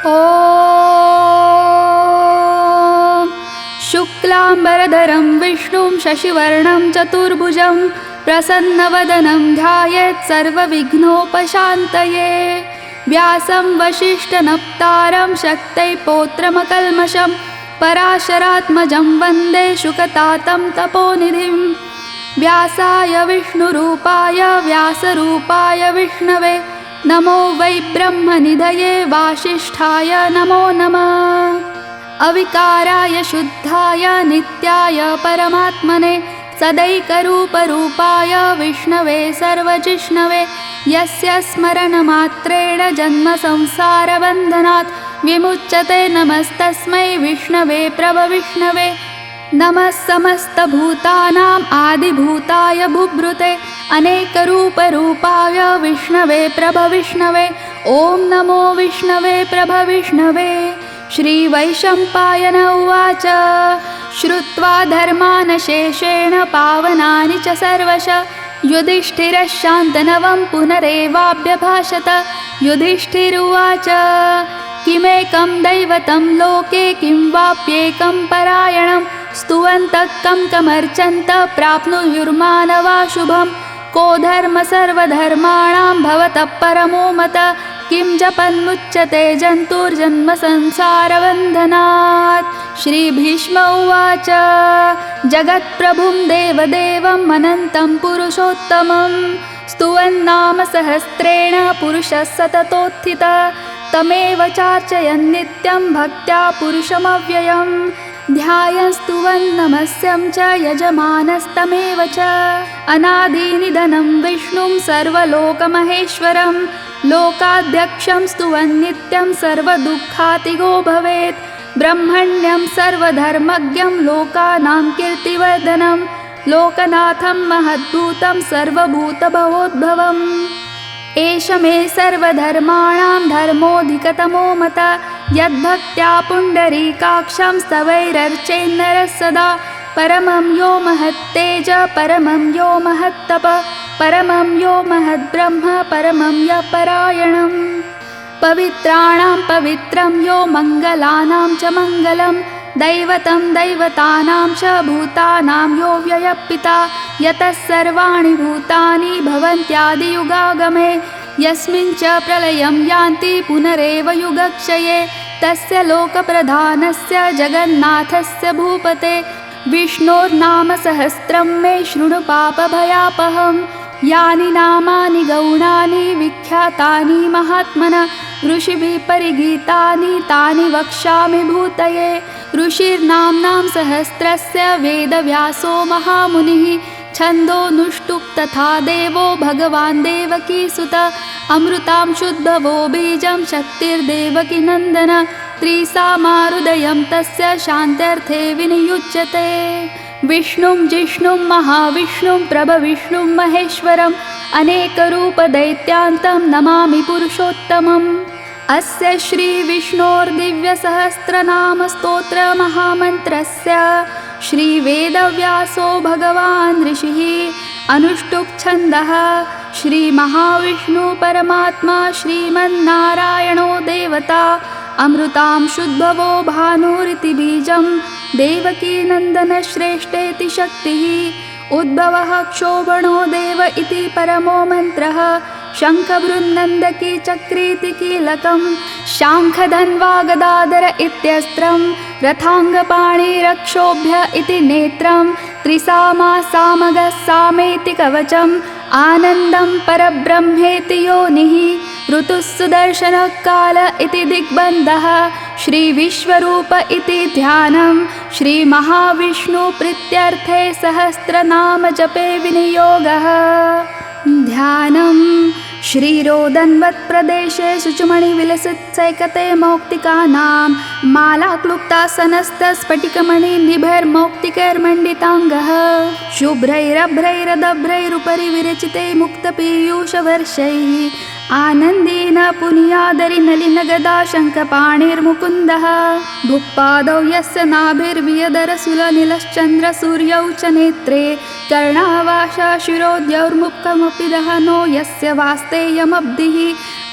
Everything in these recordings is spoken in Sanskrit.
ॐ शुक्लाम्बरधरं विष्णुं शशिवर्णं चतुर्भुजं प्रसन्नवदनं ध्यायेत् सर्वविघ्नोपशान्तये। व्यासं वसिष्ठनप्तारं शक्तये पौत्रमकल्मषं पराशरात्मजं वन्दे शुकतातं तपोनिधिं। व्यासाय विष्णुरूपाय व्यासरूपाय विष्णवे नमो वै ब्रह्मनिधये वासिष्ठाय नमो नमः। अविकाराय शुद्धाय नित्याय परमात्मने सदैकरूपरूपाय विष्णवे सर्वजिष्णवे यस्य स्मरणमात्रेण जन्मसंसारबन्धनात् विमुच्यते। नमस्तस्मै विष्णवे प्रभविष्णवे। नमः समस्तभूतानाम् आदिभूताय बुभृते अनेकरूपरूपाय विष्णवे प्रभविष्णवे। ॐ नमो विष्णवे प्रभविष्णवे। श्रीवैशम्पायन उवाच श्रुत्वा धर्मानशेषेण पावनानि च सर्वशः युधिष्ठिरः शान्तनवं पुनरेवाभ्यभाषत। युधिष्ठिर उवाच किमेकं दैवतं लोके किं वाप्येकं परायणं स्तुवन्तः कं कमर्चन्त प्राप्नुयुर्मानवा शुभं। को धर्म सर्वधर्माणां भवतः परमो मतः किं जपन्मुच्यते जन्तुर्जन्म संसारबन्धनात्। श्रीभीष्म उवाच जगत्प्रभुं देवदेवम् अनन्तं पुरुषोत्तमं स्तुवन्नाम सहस्रेण पुरुषः सततोत्थितः तमेव चार्चयन् नित्यं भक्त्या पुरुषमव्ययं ध्यायन् स्तुवन् नमस्यं च यजमानस्तमेव च। अनादिनिधनं विष्णुं सर्वलोकमहेश्वरं लोकाध्यक्षं स्तुवन् नित्यं सर्वदुःखातिगो भवेत्। ब्रह्मण्यं सर्वधर्मज्ञं लोकानां कीर्तिवर्धनं लोकनाथं महद्भूतं सर्वभूतभवोद्भवम्। एष मे सर्वधर्माणां धर्मोऽधिकतमो मतः यद्भक्त्या पुण्डरीकाक्षं स्तवैरर्चेन्नरः सदा। परमं यो महत्तेज परमं यो महत्तप परमं यो महद्ब्रह्म परमं यः परायणम्। पवित्राणां पवित्रं यो मङ्गलानां च मङ्गलं दैवतं दैवतानां च भूतानां यो व्ययः पिता यतः सर्वाणि भूतानि भवन्त्यादियुगागमे यस्मिन् च प्रलयं यान्ति पुनरेव युगक्षये तस्य लोकप्रधानस्य जगन्नाथस्य भूपते विष्णोर्नाम सहस्रं मे शृणु पापभयापहम्। यानि नामानि गौणानि विख्यातानि महात्मना ऋषिभिः परिगीतानि तानि वक्ष्यामि भूतये। ऋषिर्नाम्नां सहस्रस्य वेदव्यासो महामुनिः छन्दोनुष्टुप् तथा देवो भगवान् देवकीसुतः अमृतां शुद्धवो बीजं शक्तिर्देवकी नन्दन त्रिसामाहृदयं तस्य शान्त्यर्थे विनियुज्यते। विष्णुं जिष्णुं महाविष्णुं प्रभविष्णुं महेश्वरम् अनेकरूपदैत्यान्तं नमामि पुरुषोत्तमम्। अस्य श्रीविष्णोर्दिव्यसहस्रनामस्तोत्रमहामन्त्रस्य श्रीवेदव्यासो भगवान् ऋषिः अनुष्टुप् छन्दः। श्रीमहाविष्णुपरमात्मा श्रीमन्नारायणो देवता अमृतां शुद्धवो भानुरिति बीजं देवकीनन्दनश्रेष्ठेति शक्तिः उद्भवः क्षोभणो देव इति परमो मन्त्रः शङ्खभृन्नन्दकी चक्रीति कीलकं शाङ्खधन्वा गदाधर इत्यस्त्रं रथाङ्गपाणिरक्षोभ्य इति नेत्रं त्रिसामा सामगः सामेति कवचम् आनन्दं परब्रह्मेति योनिः ऋतुः सुदर्शनः काल इति दिग्बन्धः श्रीविश्वरूप इति ध्यानं श्रीमहाविष्णुप्रीत्यर्थे सहस्रनाम जपे विनियोगः। ध्यानं श्रीरोदन्वत्प्रदेशे शुचुमणिविलसितसैकते मौक्तिकानां मालाक्लुप्तासनस्तस्फटिकमणिनिभैर्मौक्तिकैर्मण्डिताङ्गः शुभ्रैरभ्रैरदभ्रैरुपरि विरचिते मुक्तपीयूषवर्षैः आनन्देन पुनियादरिनलिनगदा शङ्खपाणिर्मुकुन्दः भुक्पादौ यस्य नाभिर्वियदरसुलनिलश्चन्द्रसूर्यौ च नेत्रे कर्णावाशा शिरोद्यौर्मुखमपि दहनो यस्य वास्तेयमब्धिः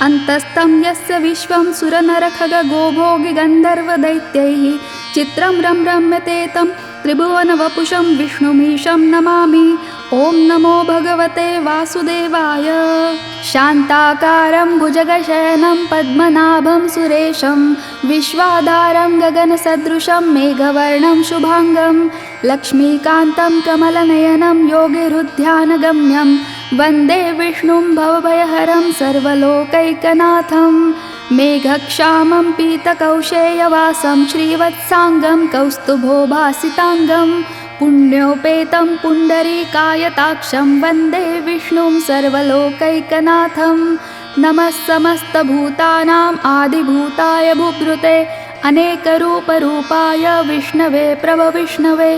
अन्तस्तं यस्य विश्वं सुरनरखगोभोगिगन्धर्वदैत्यैः चित्रं रम्यते तं त्रिभुवनवपुषं विष्णुमीशं नमामि। ॐ नमो भगवते वासुदेवाय। शान्ताकारं भुजगशयनं पद्मनाभं सुरेशं विश्वाधारं गगनसदृशं मेघवर्णं शुभाङ्गं लक्ष्मीकान्तं कमलनयनं योगिहृद्ध्यानगम्यं वन्दे विष्णुं भवभयहरं सर्वलोकैकनाथं मेघक्षामं पीतकौशेयवासं श्रीवत्साङ्गं कौस्तुभोभासिताङ्गं पुण्योपेतं पुण्डरीकायताक्षं वन्दे विष्णुं सर्वलोकैकनाथं। नमः समस्तभूतानाम् आदिभूताय बुभृते अनेकरूपरूपाय विष्णवे प्रभविष्णवे।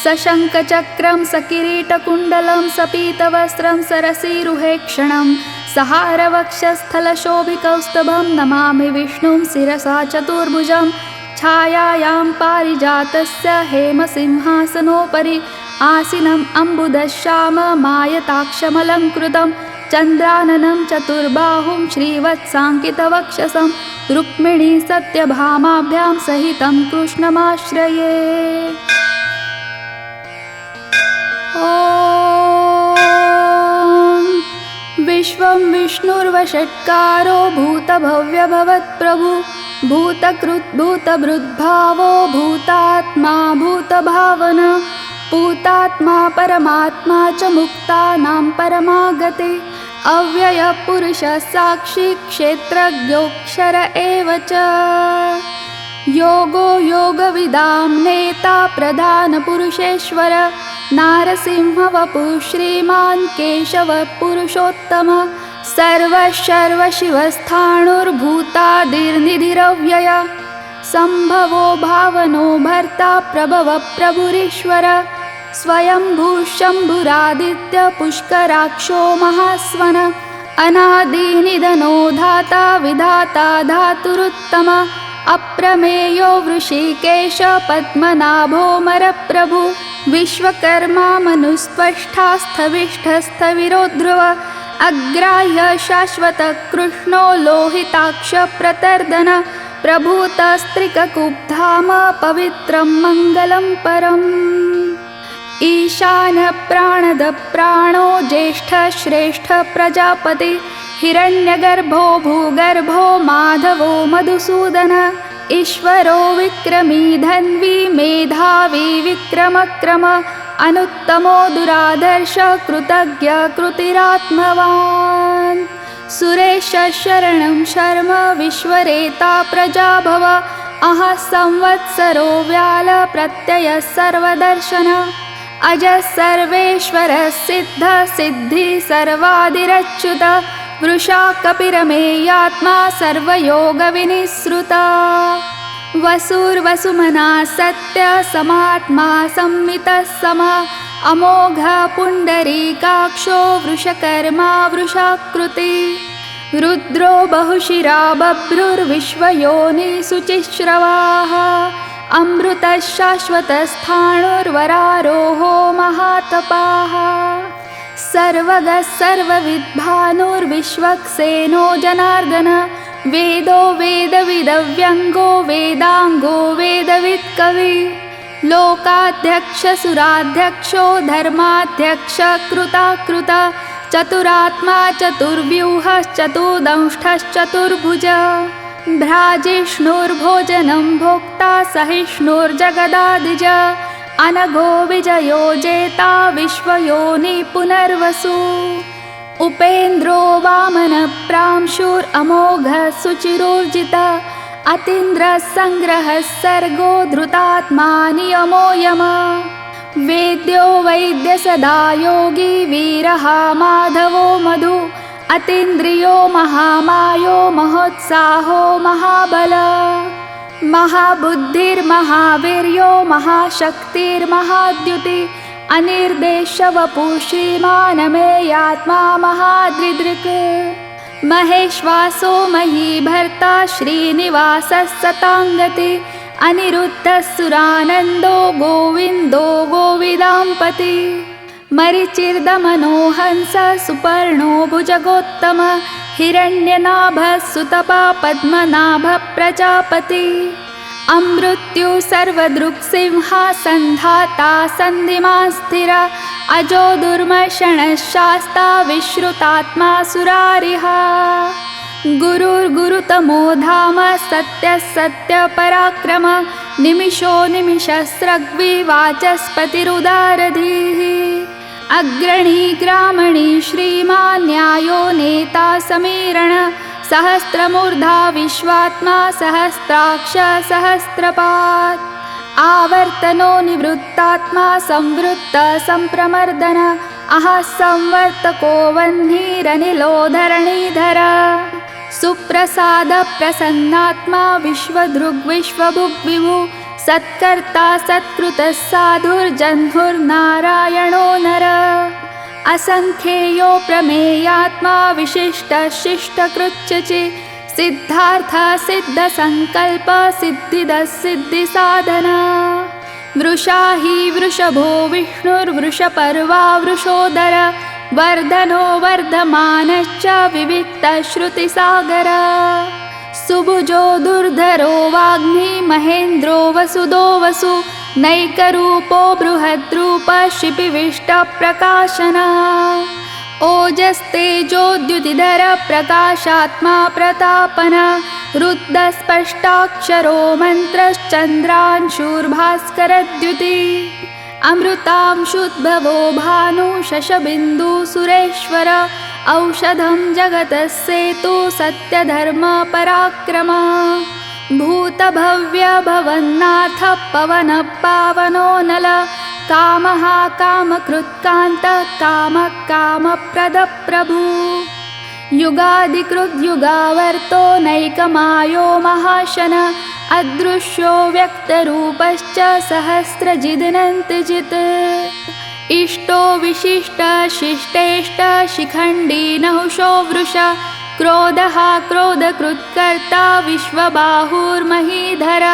सशङ्खचक्रं सकिरीटकुण्डलं सपीतवस्त्रं सरसीरुहेक्षणं सहारवक्षस्थलशोभिकौस्तभं नमामि विष्णुं शिरसा चतुर्भुजं छायायां पारिजातस्य हेमसिंहासनोपरि आसीनम् अम्बुदश्याममायताक्षमलङ्कृतं चन्द्राननं चतुर्बाहुं श्रीवत्साङ्कितवक्षसं रुक्मिणी सत्यभामाभ्यां सहितं कृष्णमाश्रये। ॐ विश्वं विष्णुर्वषट्कारो भूतभव्यभवत्प्रभु भूतकृद्भूतभृद्भावो भूतात्मा भूतभावना भूतात्मा परमात्मा च मुक्तानां परमागते अव्ययपुरुषः साक्षी क्षेत्रज्ञोऽक्षर एव च योगो योगविदां नेता प्रधानपुरुषेश्वर नारसिंहवपुः श्रीमान् केशवः पुरुषोत्तमः सर्वशर्वशिवस्थाणुर्भूतादिर्निधिरव्यय सम्भवो भावनो भर्ता प्रभवः प्रभुरीश्वर स्वयंभूः शम्भुरादित्य पुष्कराक्षो महास्वन अनादिनिधनो धाता विधाता धातुरुत्तम अप्रमेयो वृषिकेश पद्मनाभो मरप्रभु विश्वकर्मा मनुस्त्वष्टा स्थविष्ठस्थविरो ध्रुव अग्राह्य शाश्वत कृष्णो लोहिताक्ष प्रतर्दन प्रभूतस्त्रिककुब्धाम पवित्रं मङ्गलं परम् ईशान प्राणद प्राणो ज्येष्ठ श्रेष्ठ प्रजापति हिरण्यगर्भो भूगर्भो माधवो मधुसूदन ईश्वरो विक्रमी धन्वी मेधावी विक्रमक्रम अनुत्तमो दुराधर्ष कृतज्ञ कृतिरात्मवान् सुरेश शरणं शर्म विश्वरेता प्रजाभव अहः संवत्सरो व्याल प्रत्यय सर्वदर्शन अज सर्वेश्वर सिद्ध सिद्धि सर्वादिरच्युत वृषा कपिरमेयात्मा सर्वयोगविनिःसृता वसुर्वसुमना सत्य समात्मा संमितः सम अमोघ पुण्डरीकाक्षो वृषकर्मा वृषाकृति रुद्रो बहुशिरा बभ्रुर्विश्वयोनिशुचिश्रवाः अमृतः शाश्वतस्थाणुर्वरारोहो महातपाः सर्वगः सर्वविद्भानुर्विश्वक्सेनो जनार्दन वेदो वेदविदव्यङ्गो वेदाङ्गो वेदवित्कवि लोकाध्यक्ष सुराध्यक्षो धर्माध्यक्ष कृताकृत चतुरात्मा चतुर्व्यूहश्चतुर्दंष्टश्चतुर्भुज भ्राजिष्णुर्भोजनं भोक्ता सहिष्णुर्जगदादिज अनघो विजयो जेता विश्वयोनि पुनर्वसु उपेन्द्रो वामनप्रांशुरमोघः सुचिरोर्जित अतीन्द्रः सङ्ग्रहः सर्गो धृतात्मा नियमो यम वेद्यो वैद्य सदा योगी वीरः माधवो मधु अतीन्द्रियो महामायो महोत्साहो महाबल महाबुद्धिर्महावीर्यो महाशक्तिर्महाद्युति अनिर्देशवपु श्रीमानमेयात्मा महादृदृक् महेश्वासो महीभर्ता श्रीनिवासः सताङ्गति अनिरुद्धः गोविन्दो गोविदाम्पति मरिचिर्दमनो हंस सुपर्णो भुजगोत्तम हिरण्यनाभः सुतपा पद्मनाभ प्रजापति अमृत्यु सर्वदृक्सिंहा सन्धाता सन्धिमान् स्थिर अजो दुर्मर्षणः शास्ता विश्रुतात्मा सुरारिः गुरुर्गुरुतमो धाम सत्यः सत्यपराक्रम निमिषो निमिषस्रग्वी वाचस्पतिरुदारधीः अग्रणी ग्रामणी श्रीमान् न्यायो नेता समीरण सहस्रमूर्धा विश्वात्मा सहस्राक्ष सहस्रपात् आवर्तनो निवृत्तात्मा संवृत्त संप्रमर्दन अहः संवर्तको वह्निरनिलो धरणीधर सुप्रसाद प्रसन्नात्मा विश्वदृग्विश्वभुग्विभु सत्कर्ता सत्कृतः साधुर्जह्नुर्नारायणो नर असंख्येयो प्रमेयात्मा विशिष्टः शिष्टकृच्यचि सिद्धार्थ सिद्धसंकल्प सिद्धिदः सिद्धिसाधना वृषा हि वृषभो विष्णुर्वृषपर्वा वृषोदर वर्धनो वर्धमानश्च विविक्तश्रुतिसागर सुभुजो दुर्धरो वाग्मी महेन्द्रो वसुदो वसु नैकरूपो बृहद्रूप शिपिविष्टप्रकाशना ओजस्तेजोद्युतिधर प्रकाशात्मा प्रतापन रुद्रस्पष्टाक्षरो मन्त्रश्चन्द्रांशुर्भास्करद्युति अमृतांशुद्भवो भानु शशबिन्दु सुरेश्वर औषधं जगतः सेतु सत्यधर्म पराक्रम भूतभव्य भवन्नाथ पवन पावनो नल कामः कामकृत्कान्त काम कामप्रद प्रभु युगादिकृद्युगावर्तो नैकमायो महाशन अदृश्यो व्यक्तरूपश्च सहस्रजिदनन्तिजित् इष्टो विशिष्ट शिष्टेष्ट शिखण्डी नहुषो वृष क्रोधः क्रोधकृत्कर्ता विश्वबाहुर्महीधर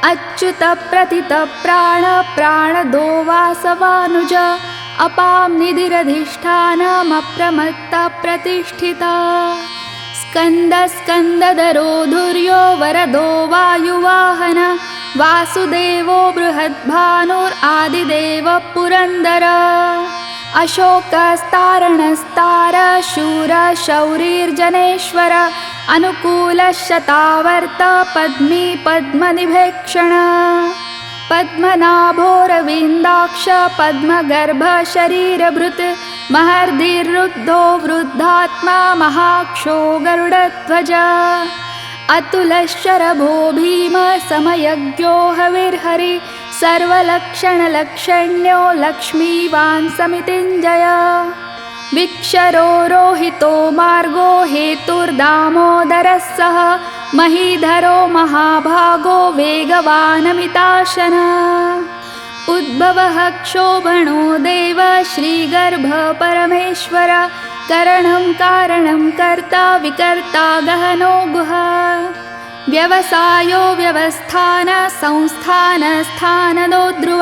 अच्युत प्रथित प्राण प्राणदो वासवानुज अपां निधिरधिष्ठानमप्रमत्त प्रतिष्ठिता स्कन्द स्कन्दधरो धुर्यो वरदो वायुवाहन वासुदेवो बृहद्भानुरादिदेव पुरन्दर अशोकस्तारणस्तार शूर शौरिर्जनेश्वर अनुकूलशतावर्त पद्मी पद्मनिभेक्षण पद्मनाभोरविन्दाक्ष पद्मगर्भ शरीरभृत् महर्धिरुद्धो वृद्धात्मा महाक्षो गरुडध्वज अतुलशरभो भीम समयज्ञो हविर्हरि सर्वलक्षणलक्षण्यो लक्ष्मीवान् समितिञ्जय विक्षरो रोहितो मार्गो हेतुर्दामोदरः सह महीधरो महाभागो वेगवानमिताशन उद्भवः क्षोभणो देव श्रीगर्भ परमेश्वर करणं कारणं कर्ता विकर्ता गहनो गुहा व्यवसायो व्यवस्थान संस्थान स्थानदो ध्रुव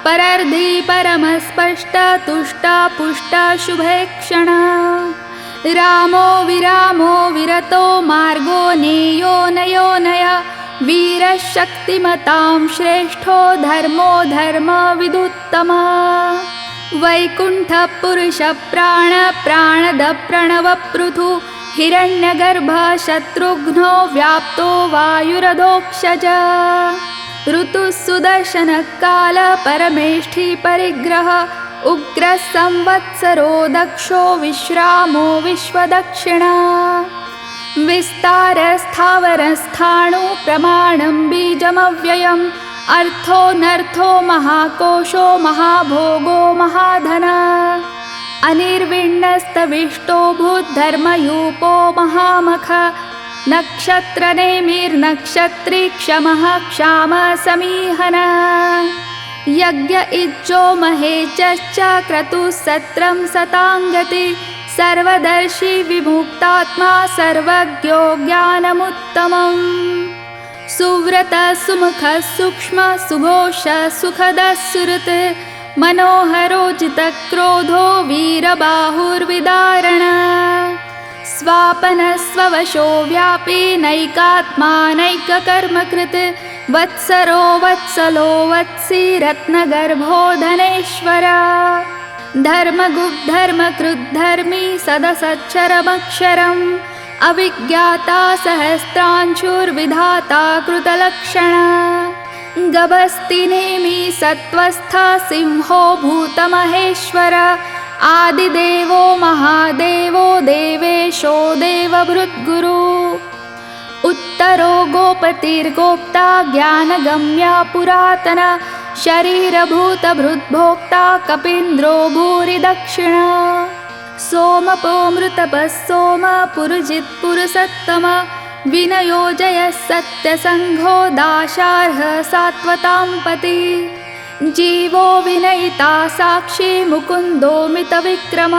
परर्धि परमस्पष्ट तुष्ट पुष्ट शुभेक्षण रामो विरामो विरतो मार्गो नेयो नयो नय वीरशक्तिमतां श्रेष्ठो धर्मो धर्म विदुत्तमा वैकुण्ठ पुरुष प्राण प्राणद प्रणव पृथु हिरण्यगर्भ शत्रुघ्नो व्याप्तो वायुरधोक्षज ऋतुः सुदर्शन काल परमेष्ठि परिग्रह उग्र संवत्सरो दक्षो विश्रामो विश्वदक्षिणा विस्तार स्थावर स्थाणु प्रमाणं बीजमव्ययम् अर्थो नर्थो महाकोशो महाभोगो महाधना अनिर्विण्णस्तविष्टो भूद्धर्मयूपो महामख नक्षत्रनेमिर्नक्षत्री क्षमः क्षाम समीहन यज्ञ इज्जो महेचश्च क्रतुः सत्रं सताङ्गति सर्वदर्शी विमुक्तात्मा सर्वज्ञो ज्ञानमुत्तमम् सुव्रत सुमुख सूक्ष्म सुघोष सुखदः सुहृत् मनोहरोजितक्रोधो वीरबाहुर्विदारण स्वापनस्ववशो व्यापी नैकात्मानैककर्मकृत् वत्सरो वत्सलो वत्सी रत्नगर्भो धनेश्वर धर्मगुग्धर्मकृद्धर्मी सदसच्चरमक्षरम् अविज्ञाता सहस्रांशुर्विधाता कृतलक्षणा गभस्तिनेमि सत्त्वस्था सिंहो भूतमहेश्वर आदिदेवो महादेवो देवेशो देवभृद्गुरु उत्तरो गोपतिर्गोप्ता ज्ञानगम्या पुरातन शरीरभूतभृद्भोक्ता कपीन्द्रो भूरिदक्षिणा सोमपोमृतपः सोम पुरुजित्पुरुषत्तम विनयोजयः सत्यसङ्घो दाशार्ह सात्वतां पति जीवो विनयिता साक्षी मुकुन्दोमितविक्रम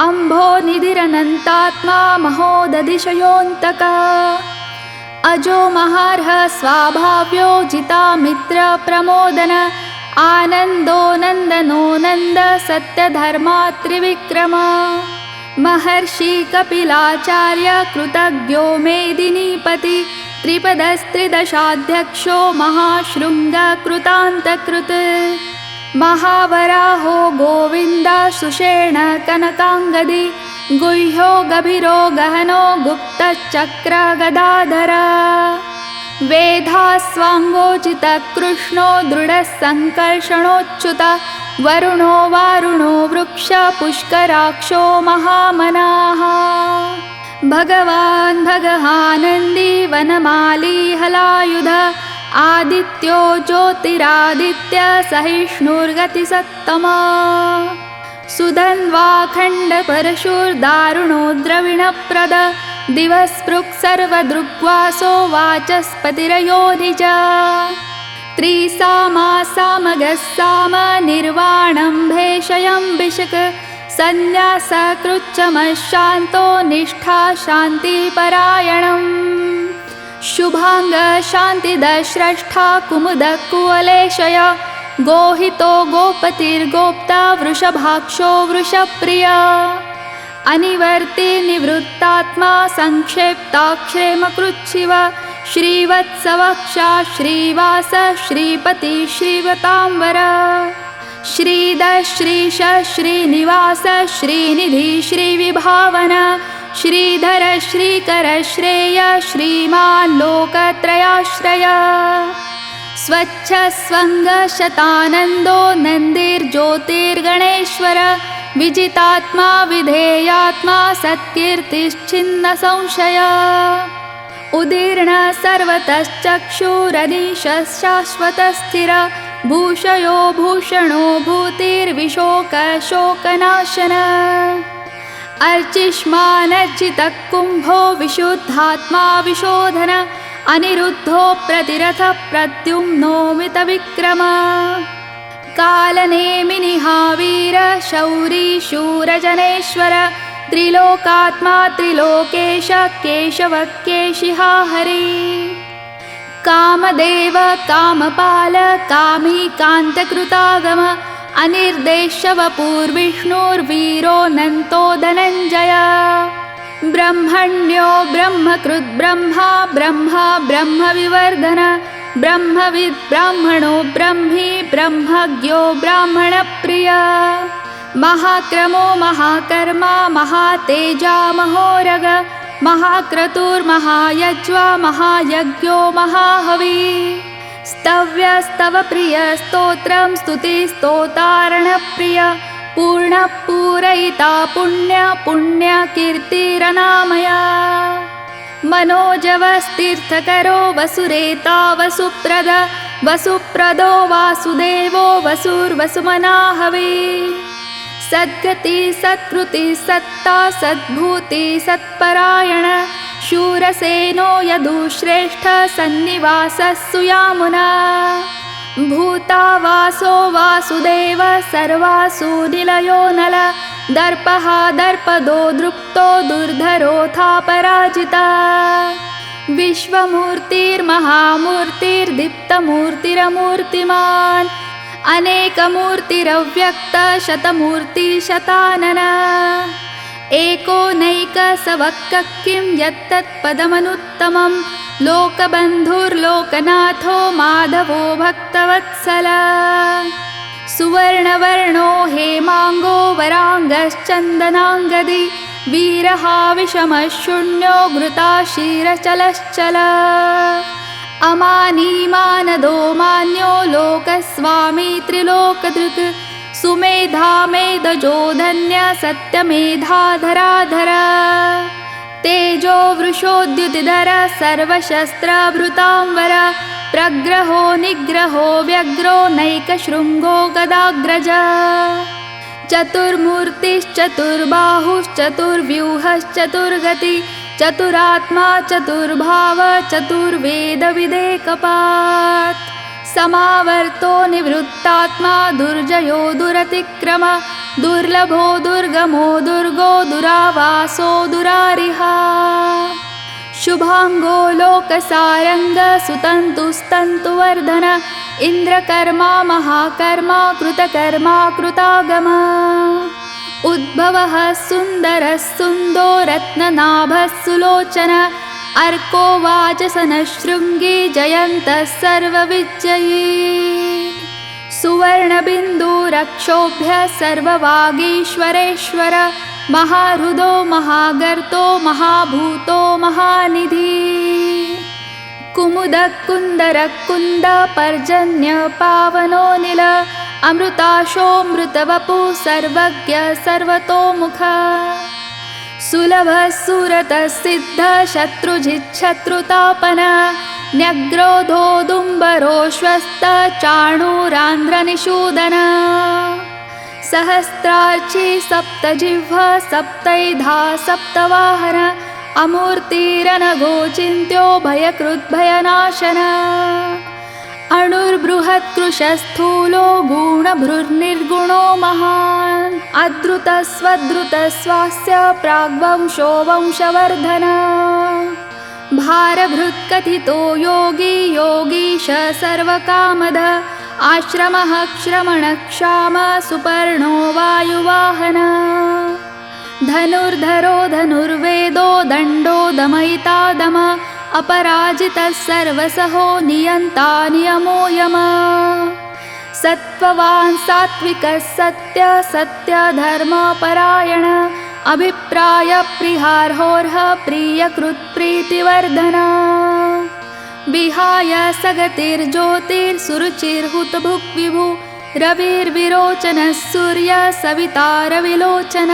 अम्भो निधिरनन्तात्मा महोदधिशयोऽन्तका अजो महार्ह स्वाभाव्यो जितामित्र प्रमोदन आनन्दो नन्दनो नन्द सत्यधर्मात्रिविक्रम महर्षि कपिलाचार्य कृतज्ञो मेदिनीपति त्रिपदस्त्रिदशाध्यक्षो महाशृङ्ग कृतान्तकृत् महावराहो गोविन्द सुषेण कनकाङ्गदी गुह्यो गभीरो गहनो गुप्तचक्र गदाधर वेधास्वाङ्गोचितकृष्णो दृढसङ्कर्षणोच्युत वरुणो वारुणो वृक्ष पुष्कराक्षो महामनाः भगवान् भगहानन्दी वनमाली हलायुध आदित्यो ज्योतिरादित्य सहिष्णुर्गतिसत्तमा सुधन्वाखण्डपरशुर्दारुणो द्रविणप्रद दिवस्पृक् सर्वदृग्वासो वाचस्पतिरयोनिज त्रिसामासामगः साम निर्वाणं भेषयं विशक सन्न्यासकृच्चमशान्तो निष्ठा शान्तिपरायणम् शुभांग शान्तिदस्रष्टा कुमुदकुवलेशय गोहितो गोपतिर्गोप्ता वृषभाक्षो वृषप्रिया अनिवर्ति निवृत्तात्मा संक्षेप्ताक्षेमकृच्छिव श्रीवत्सवक्षा श्रीवास श्रीपति श्रीवतांबर श्रीधश्रीश श्रीनिवास श्रीनिधि श्रीविभावन श्रीधर श्रीकर श्रेय श्रीमान् लोकत्रयाश्रय स्वच्छ स्वंग शतानंदो नंदिर्ज्योतिर्गणेश्वर विजितात्मा विधेयात्मा सत्कीर्तिश्छिन्न संशय उदीर्ण सर्वतश्चक्षुरनीशशाश्वतस्थिर भूषयो भूषणो भूतिर्विशोक शोकनाशन अर्चिष्मानर्चितः कुम्भो विशुद्धात्मा विशोधन अनिरुद्धो प्रतिरथ प्रद्युम्नोमितविक्रम कालनेमिनिहावीर शौरी शूरजनेश्वर त्रिलोकात्मा त्रिलोकेश केशव केशिहा हरि कामदेव कामपाल कामी कान्तकृतागम अनिर्देशवपुर्विष्णुर्वीरोऽनन्तो धनञ्जय ब्रह्मण्यो ब्रह्मकृद् ब्रह्मा ब्रह्मा ब्रह्मविवर्धन ब्रह्मविद् ब्राह्मणो ब्रह्मी ब्रह्मज्ञो ब्राह्मणप्रिय महाक्रमो महाकर्मा महातेजा महोरग महाक्रतुर्महायज्वा महायज्ञो महाहवी स्तव्यस्तव प्रिय स्तोत्रं स्तुतिस्तोतारणप्रिय पूर्णपूरयिता पुण्य पुण्य कीर्तिरनामया मनोजवस्तीर्थकरो वसुरेता वसुप्रद वसुप्रदो वासुदेवो वसुर्वसुमनाहवे सद्गति सत्कृति सत्ता सद्भूति सत्परायण शूरसेनो यदुश्रेष्ठ सन्निवासः सुयामुना भूतावासो वासुदेव सर्वासु निलयो नल दर्पः दर्पदो दृप्तो दुर्धरोऽथा पराजिता विश्वमूर्तिर्महामूर्तिर्दीप्तमूर्तिरमूर्तिमान् अनेकमूर्तिरव्यक्त शतमूर्ति शतानन एकोनैकसवक्कः किं यत्तत्पदमनुत्तमं लोकबन्धुर्लोकनाथो माधवो भक्तवत्सला सुवर्णवर्णो हेमाङ्गो वराङ्गश्चन्दनाङ्गदी वीरहा विषमशून्यो घृताशीरचलश्चल अमानीमानदो मान्यो लोकस्वामी त्रिलोकधृक् सुमेधा मेधजो धन्य सत्यमेधाधराधर तेजो वृषोद्युतिधर सर्वशस्त्रभृतांवर प्रग्रहो निग्रहो व्यग्रो नैकशृङ्गो गदाग्रज चतुर्मूर्तिश्चतुर्बाहुश्चतुर्व्यूहश्चतुर्गति चतुरात्मा चतुर्भाव चतुर्वेदविदेकपात् समावर्तो निवृत्तात्मा दुर्जयो दुरतिक्रम दुर्लभो दुर्गमो दुर्गो दुरावासो दुरारिहा शुभांगो लोकसारंग सुतन्तुस्तन्तुवर्धन इन्द्रकर्मा महाकर्मा कृतकर्मा कृतागम उद्भवः सुन्दरः सुन्दो रत्ननाभः सुलोचन अर्को वाचसनशृङ्गी जयन्तः सर्वविजयी सुवर्णबिन्दुरक्षोभ्यः सर्ववागीश्वरेश्वर महाहृदो महागर्तो महाभूतो महानिधि कुमुदः कुन्दरः कुन्द पर्जन्य पावनो निल अमृताशोऽमृतवपु सर्वज्ञ सर्वतोमुख सुलभः सुरतः सिद्धः शत्रुजिच्छत्रुतापन न्यग्रोधोदुम्बरोश्वस्तः चाणूरान्ध्रनिषूदन सहस्रार्ची सप्तजिह्वा सप्तैधा सप्तवाहन अमूर्तिरनघोचिन्त्यो भयकृद्भयनाशन अणुर्बृहत्कृशस्थूलो गुणभृर्निर्गुणो महान् अद्रुतस्वद्रुतस्वास्य प्राग्वंशो वंशवर्धन भारभृत्कथितो योगी योगीश सर्वकामद आश्रमः श्रमणक्षाम सुपर्णो वायुवाहन धनुर्धरो धनुर्वेदो दण्डो दमयिता दम अपराजितः सर्वसहो नियन्ता नियमो यम सत्त्ववान् सात्विकः सत्य सत्यधर्मपरायण अभिप्राय प्रियार्होर्ह प्रियकृत्प्रीतिवर्धन विहाय सगतिर्ज्योतिर्सुरुचिर्हुतभुक् विभु रविर्विरोचनः सूर्यः सविता रविलोचन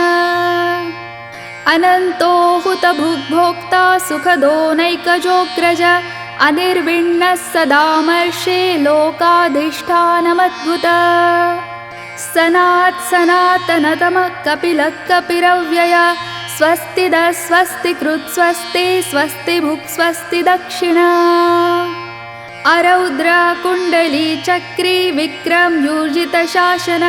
अनन्तो हुतभुग्भोक्ता सुखदो नैकजोऽग्रज अनिर्विण्णः सदामर्षे लोकाधिष्ठानमद्भुत सनातनतमः कपिलः कपिरव्यय स्वस्तिदः स्वस्तिकृत् स्वस्ति स्वस्तिभुक् स्वस्ति दक्षिणा अरौद्र कुण्डली चक्री विक्रम यूर्जितशासन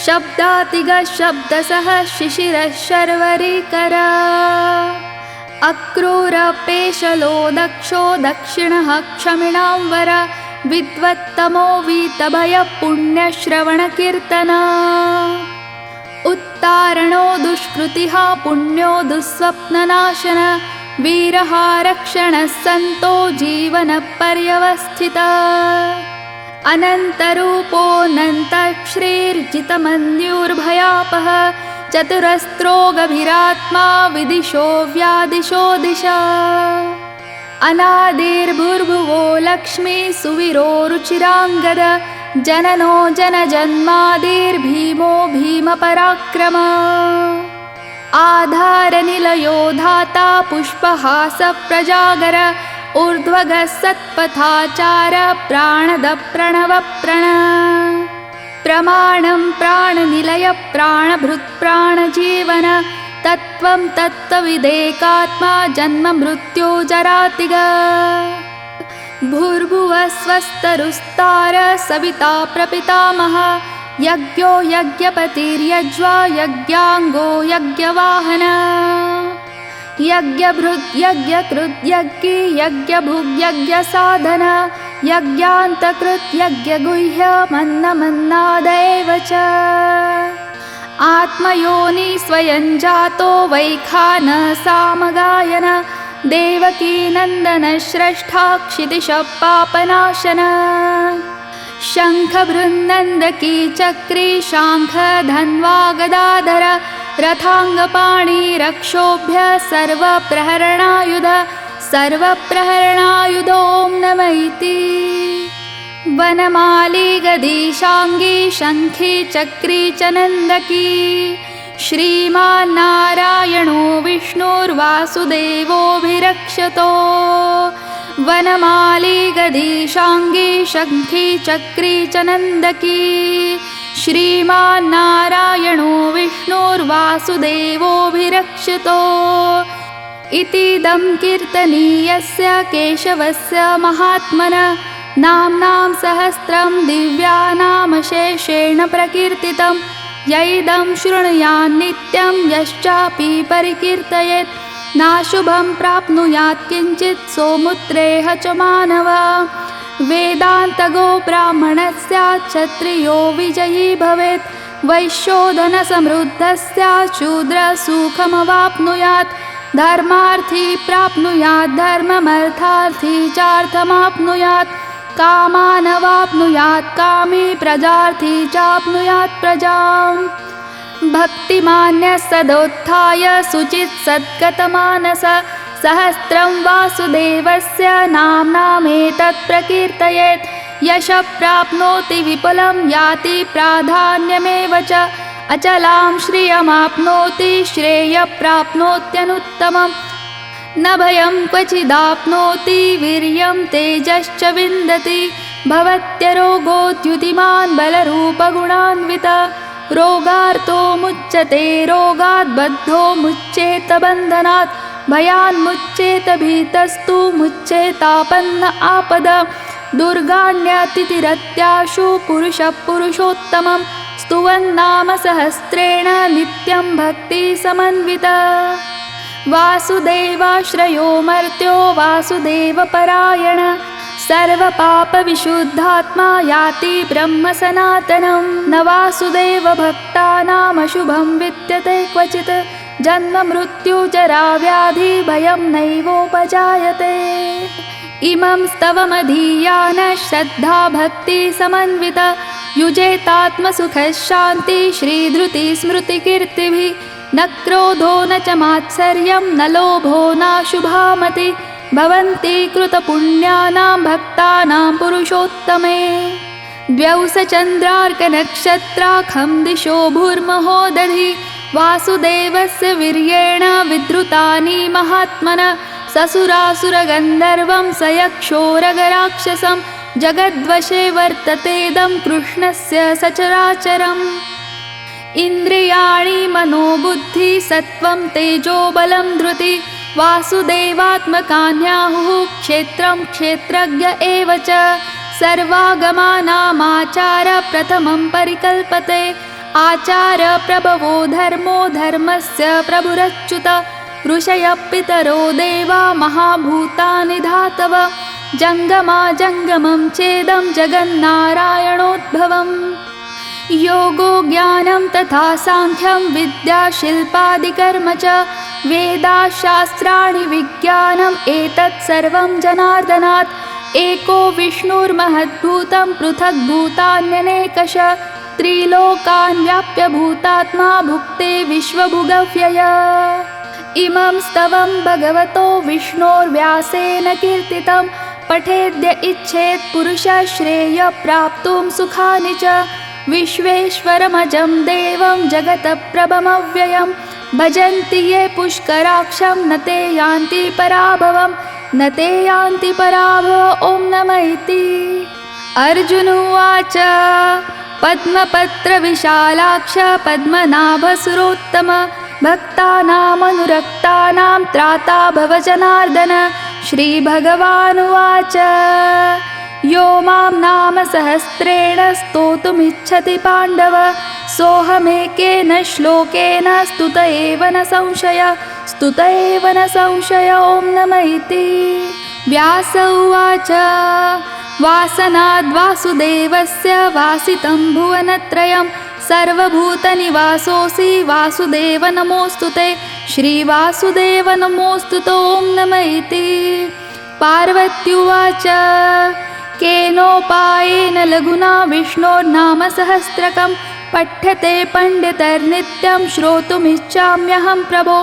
शब्दातिगः शब्दसः शिशिरः शर्वरीकर अक्रूरपेशलो दक्षो दक्षिणः क्षमिणां वर विद्वत्तमो वीतभयः पुण्यश्रवणकीर्तन उत्तारणो दुष्कृतिः पुण्यो दुःस्वप्ननाशन वीरः रक्षणः सन्तो जीवनपर्यवस्थितः अनन्तरूपोऽनन्तश्रीर्जितमन्युर्भयापः चतुरस्रो गभीरात्मा विदिशो व्यादिशो दिशा अनादिर्भुर्भुवो लक्ष्मी सुवीरो रुचिराङ्गद जननो जनजन्मादिर्भीमो भीमपराक्रम आधारनिलयो धाता पुष्पहास प्रजागर ऊर्ध्वगः सत्पथाचार प्राणद प्रणव प्रण प्रमाणं प्राणनिलय प्राणभृत् प्राणजीवन तत्त्वं तत्त्वविदेकात्मा जन्म मृत्यो जरातिग भूर्भुवः स्वस्तरुस्तार सविता प्रपितामह यज्ञो यज्ञपतिर्यज्वा यज्ञाङ्गो यज्ञवाहन यज्ञभृत् यज्ञकृत् यज्ञी यज्ञभुग् यज्ञसाधन यज्ञान्तकृत् यज्ञगुह्य मन्नमन्नादेव च आत्मयोनि स्वयं जातो वैखानसामगायन देवकी नन्दन श्रेष्ठा क्षितिशपापनाशन शङ्खबृन्नन्दकी चक्री शाङ्ख धन्वा गदाधर रथाङ्गपाणि रक्षोभ्य सर्वप्रहरणायुधो नमः इति वनमाली गदीशाङ्गी शङ्खी चक्री च नन्दकी श्रीमान्नारायणो विष्णुर्वासुदेवोऽभिरक्षतो वनमाली गदीशाङ्गी शङ्खी चक्री च नन्दकी श्रीमान्नारायणो विष्णुर्वासुदेवोऽभिरक्षतो इतीदं कीर्तनीयस्य केशवस्य महात्मनः नाम्नां सहस्रं दिव्यानामशेषेण प्रकीर्तितं यैदं शृणुयान् नित्यं यश्चापि परिकीर्तयेत् नाशुभं प्राप्नुयात् किञ्चित् सोमुत्रेह च मानव वेदान्तगो ब्राह्मणः स्यात् क्षत्रियो विजयी भवेत् वैश्योधनसमृद्धः स्यात् शूद्रसुखमवाप्नुयात् धर्मार्थी प्राप्नुयात् धर्ममर्थार्थी चार्थमाप्नुयात् कामानवाप्नुयात् कामी प्रजार्थी चाप्नुयात् प्रजाम् भक्तिमान्यः सदोत्थाय शुचित् सद्गतमानस सहस्रं वासुदेवस्य नाम्नामेतत् प्रकीर्तयेत् यशः प्राप्नोति विपुलं याति प्राधान्यमेव च अचलां श्रियमाप्नोति श्रेयः प्राप्नोत्यनुत्तमम् न भयं क्वचिदाप्नोति वीर्यं तेजश्च विन्दति भवत्यरोगोद्युतिमान् बलरूपगुणान्वितः रोगार्तो मुच्यते रोगात् बद्धो मुच्येत बन्धनात् भयान्मुच्येत भीतस्तु मुच्येतापन्न आपद दुर्गाण्यतिथिरत्याशु पुरुषः पुरुषोत्तमं स्तुवन्नाम सहस्रेण नित्यं भक्तिसमन्वितः वासुदेवाश्रयो मर्त्यो वासुदेवपरायण सर्वपापविशुद्धात्मा याति ब्रह्म सनातनं न वासुदेवभक्तानामशुभं विद्यते क्वचित् जन्म मृत्यु जरा व्याधि भयं नैवोपजायते इमं स्तवमधीयान श्रद्धा भक्ति समन्विता युजेतात्मसुखशान्ति श्रीधृति स्मृतिकीर्तिभिः न क्रोधो न च मात्सर्यं न लोभो नाशुभामति भवन्ति कृतपुण्यानां भक्तानां पुरुषोत्तमे द्व्यौ स चन्द्रार्कनक्षत्राखं दिशो भूर्महो दधि वासुदेवस्य वीर्येण विद्रुतानि महात्मनः ससुरासुरगन्धर्वं स यक्षोरगराक्षसं जगद्वशे वर्ततेदं कृष्णस्य सचराचरम् इन्द्रियाणि मनोबुद्धि सत्वं तेजो बलं धृति वासुदेवात्मकान्याहुः क्षेत्रं क्षेत्रज्ञ एव च सर्वागमानामाचार प्रथमं परिकल्पते आचार प्रभवो धर्मो धर्मस्य प्रभुरच्युत ऋषयः पितरो देवा महाभूतानि धातव जङ्गमा जङ्गमं चेदं जगन्नारायणोद्भवम् योगो ज्ञानं तथा साङ्ख्यं विद्या शिल्पादिकर्म च वेदाशास्त्राणि विज्ञानम् एतत् सर्वं जनार्दनात् एको विष्णुर्महद्भूतं पृथग्भूतान्यनेकश त्रिलोकान् व्याप्य भूतात्मा भुक्ते विश्वभुगव्यय इमं स्तवं भगवतो विष्णोर्व्यासेन कीर्तितं पठेद्य इच्छेत् पुरुषः श्रेय प्राप्तुं सुखानि च विश्वेश्वरमजं देवं जगतप्रभमव्ययं भजन्ति ये पुष्कराक्षं न ते यान्ति पराभवं न ते यान्ति पराभव ॐ नमः इति अर्जुन उवाच पद्मपत्रविशालाक्ष पद्मनाभसुरोत्तम भक्तानामनुरक्तानां त्राता भव जनार्दन श्रीभगवानुवाच यो मां नाम सहस्रेण स्तोतुमिच्छति पाण्डव सोऽहमेकेन श्लोकेन स्तुत एव न संशय ॐ नमः इति व्यास उवाच वासनाद्वासुदेवस्य वासितं भुवनत्रयं सर्वभूतनिवासोऽसि वासुदेव नमोऽस्तु ते। श्रीवासुदेव नमोऽस्तु ते। ॐ नमः इति। पार्वत्युवाच केनोपायेन लघुना विष्णोर्नाम सहस्रकं पठ्यते पण्डितैर्नित्यं श्रोतुमिच्छाम्यहं प्रभो।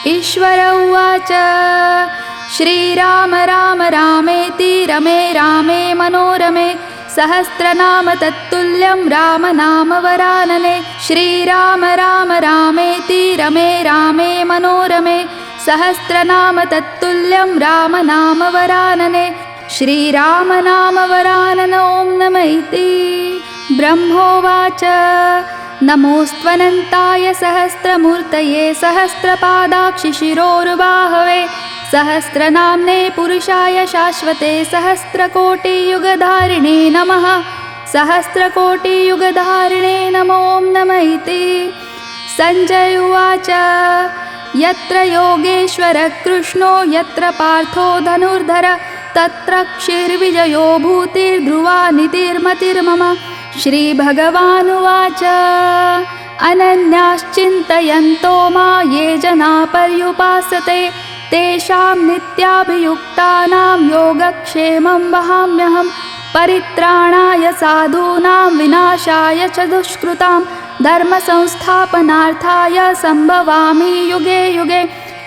ईश्वर उवाच श्रीराम राम रामेति रमे रामे मनोरमे सहस्रनाम तत्तुल्यं रामनाम वरानने। श्रीराम राम रामेति रमे रामे मनोरमे सहस्रनाम तत्तुल्यं रामनाम वरानने। श्रीराम नाम वरानन। ॐ नमः इति। ब्रह्मोवाच नमोऽस्त्वनन्ताय सहस्रमूर्तये सहस्रपादाक्षिशिरोरुबाहवे सहस्रनाम्ने पुरुषाय शाश्वते सहस्रकोटियुगधारिणे नमः। सहस्रकोटियुगधारिणे नमो। ॐ नमः इति। सञ्जय उवाच यत्र योगेश्वरः कृष्णो यत्र पार्थो धनुर्धर तत्र क्षीर्विजयो भूतिर्ध्रुवा नितिर्मतिर्मम। श्रीभगवानुवाच अनन्याश्चिन्तयन्तो मा ये जना पर्युपासते तेषां नित्याभियुक्तानां योगक्षेमं वहाम्यहम्। परित्राणाय साधूनां विनाशाय च दुष्कृतां धर्मसंस्थापनार्थाय सम्भवामि युगे युगे।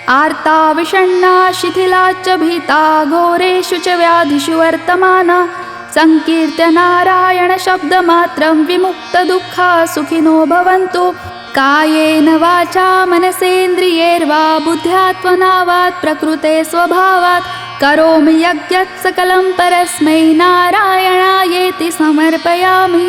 आर्ता विषण्णा शिथिला च भीता घोरेषु च व्याधिषु वर्तमाना संकीर्त्य नारायणशब्दमात्रं विमुक्तदुःखा सुखिनो भवन्तु। कायेन वाचा मनसेन्द्रियैर्वा बुद्ध्यात्मना वा प्रकृते स्वभावात् करोमि यज्ञत् सकलं परस्मै नारायणायेति समर्पयामि।